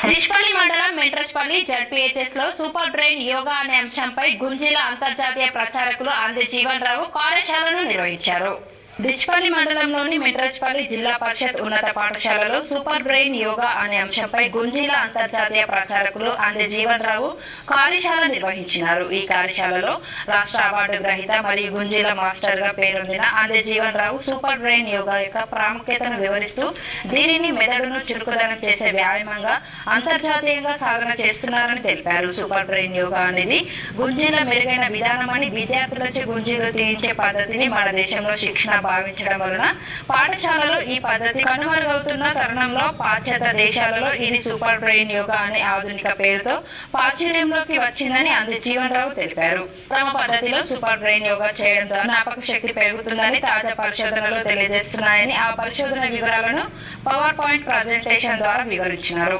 దిష్పల్లి మండలం మెంట్రస్పల్లి జడ్పీహెచ్ఎస్ లో super brain yoga అనే అంశంపై గుంజీల అంతర్జాతీయ ప్రచారకులు అంది జీవన్ రావు కార్యశాలను నిర్వహించారు. దిష్పల్లి మండలంలోని మెంట్రస్పల్లి జిల్లా పరిషత్ ఉన్నత పాఠశాలలో సూపర్ బ్రెయిన్ యోగా అనే అంశంపై గుంజీల అంతర్జాతీయ ప్రచారకులు అంది జీవన్ రావు కార్యశాల నిర్వహించారు. ఈ కార్యశాలలో రాష్ట్ర అవార్డు గ్రహీత మరియు గుంజీల మాస్టర్ గా పేరొందిన అంది జీవన్ రావు సూపర్ బ్రెయిన్ యోగా యొక్క ప్రాముఖ్యతను వివరిస్తూ దీనిని మెదడును చురుకుదనం చేసే వ్యాయామంగా అంతర్జాతీయంగా సాధన చేస్తున్నారని తెలిపారు. సూపర్ బ్రెయిన్ యోగా అనేది గుంజీల మెరుగైన విధానమని, విద్యార్థులచే గుంజీలు తీయించే పద్ధతిని మన దేశంలో శిక్షణ భావించడం వలన పాఠశాలలో ఈ పద్ధతి కనుమరుగవుతున్న తరుణంలో పాశ్చాత్య దేశాలలో ఇది సూపర్ బ్రెయిన్ యోగా అనే ఆధునిక పేరుతో ప్రాచుర్యంలోకి వచ్చిందని అంది జీవన్ రావు తెలిపారు. తమ పద్ధతిలో సూపర్ బ్రెయిన్ యోగా చేయడం ద్వారా జ్ఞాపక శక్తి పెరుగుతుందని తాజా పరిశోధనలు తెలియజేస్తున్నాయని ఆ పరిశోధన వివరాలను పవర్ పాయింట్ ప్రజెంటేషన్ ద్వారా వివరించారు.